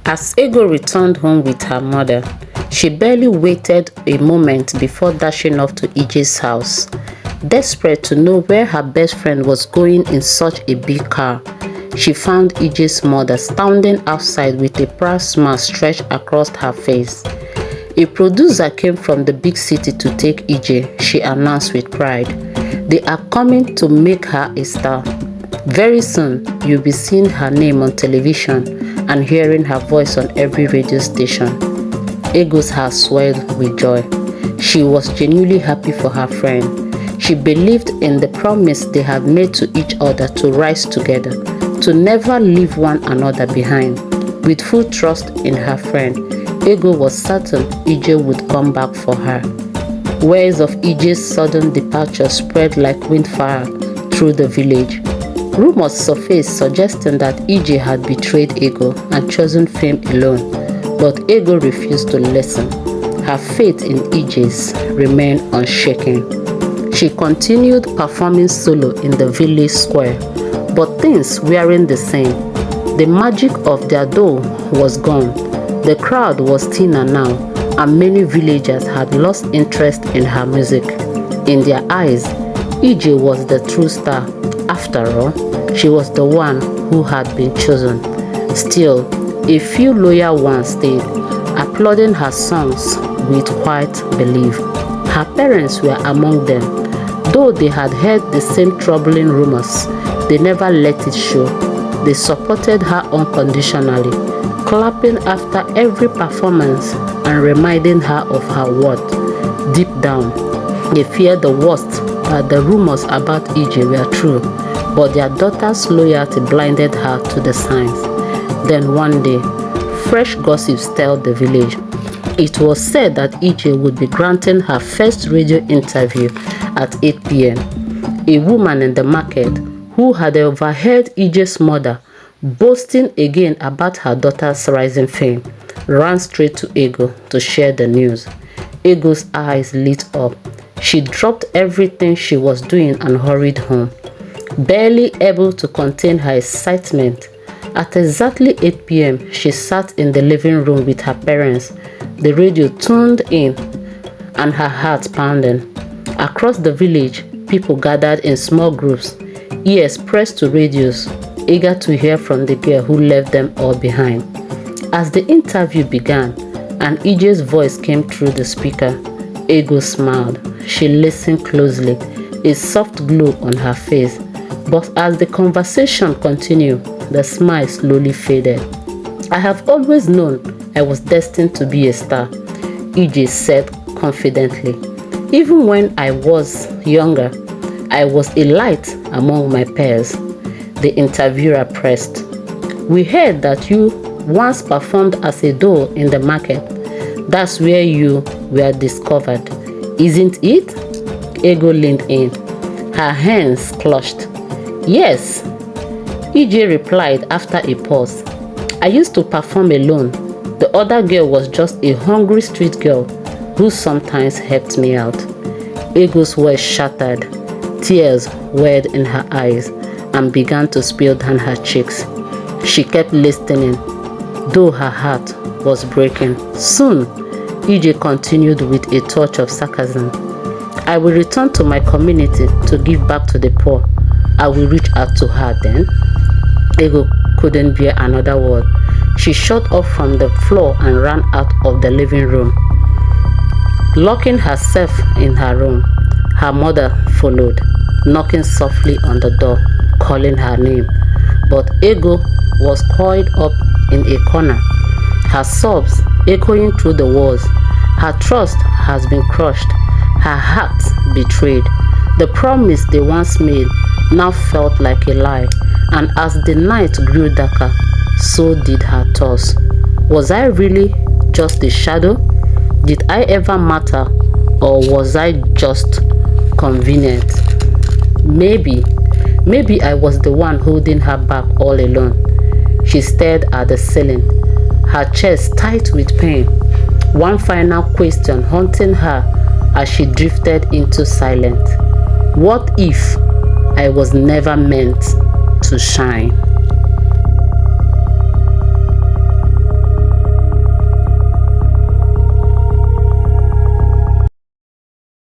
As Ego returned home with her mother, she barely waited a moment before dashing off to Ije's house. Desperate to know where her best friend was going in such a big car, she found Ije's mother standing outside with a proud smile stretched across her face. A producer came from the big city to take Ije, she announced with pride. They are coming to make her a star. Very soon, you'll be seeing her name on television and hearing her voice on every radio station. Ego's heart swelled with joy. She was genuinely happy for her friend. She believed in the promise they had made to each other to rise together, to never leave one another behind. With full trust in her friend, Ego was certain Ije would come back for her. Words of Ije's sudden departure spread like wildfire through the village. Rumors surfaced suggesting that Ije had betrayed Ego and chosen fame alone, but Ego refused to listen. Her faith in Ije's remained unshaken. She continued performing solo in the village square, but things weren't the same. The magic of their duo was gone. The crowd was thinner now, and many villagers had lost interest in her music. In their eyes, Ije was the true star. After all, she was the one who had been chosen. Still, a few loyal ones stayed, applauding her songs with quiet belief. Her parents were among them. Though they had heard the same troubling rumors, they never let it show. They supported her unconditionally, clapping after every performance and reminding her of her worth. Deep down, they feared the worst, that the rumors about Ije were true, but their daughter's loyalty blinded her to the signs. Then one day, fresh gossips stirred the village. It was said that Ije would be granting her first radio interview at 8 p.m. A woman in the market who had overheard Ije's mother boasting again about her daughter's rising fame ran straight to Ego to share the news. Ego's eyes lit up. She dropped everything she was doing and hurried home. Barely able to contain her excitement, at exactly 8 p.m., she sat in the living room with her parents, the radio tuned in and her heart pounding. Across the village, people gathered in small groups, ears pressed to radios, eager to hear from the girl who left them all behind. As the interview began and Ije's voice came through the speaker, Ego smiled. She listened closely, a soft glow on her face. But as the conversation continued, the smile slowly faded. I have always known I was destined to be a star, Ije said confidently. Even when I was younger, I was a light among my peers. The interviewer pressed. We heard that you once performed as a doll in the market. That's where you were discovered, isn't it? Ego leaned in, her hands clutched. Yes, Ije replied after a pause. I used to perform alone. The other girl was just a hungry street girl who sometimes helped me out. Ego's voice shattered. Tears welled in her eyes and began to spill down her cheeks. She kept listening, though her heart was breaking. Soon, Ije continued with a touch of sarcasm. I will return to my community to give back to the poor. I will reach out to her then. Ego couldn't bear another word. She shot off from the floor and ran out of the living room. Locking herself in her room, her mother followed, knocking softly on the door, calling her name. But Ego was coiled up in a corner, her sobs echoing through the walls. Her trust has been crushed, her heart betrayed. The promise they once made now felt like a lie, and as the night grew darker, so did her thoughts. Was I really just a shadow? Did I ever matter, or was I just convenient? Maybe I was the one holding her back all alone. She stared at the ceiling, her chest tight with pain. One final question haunting her as she drifted into silence. What if I was never meant to shine?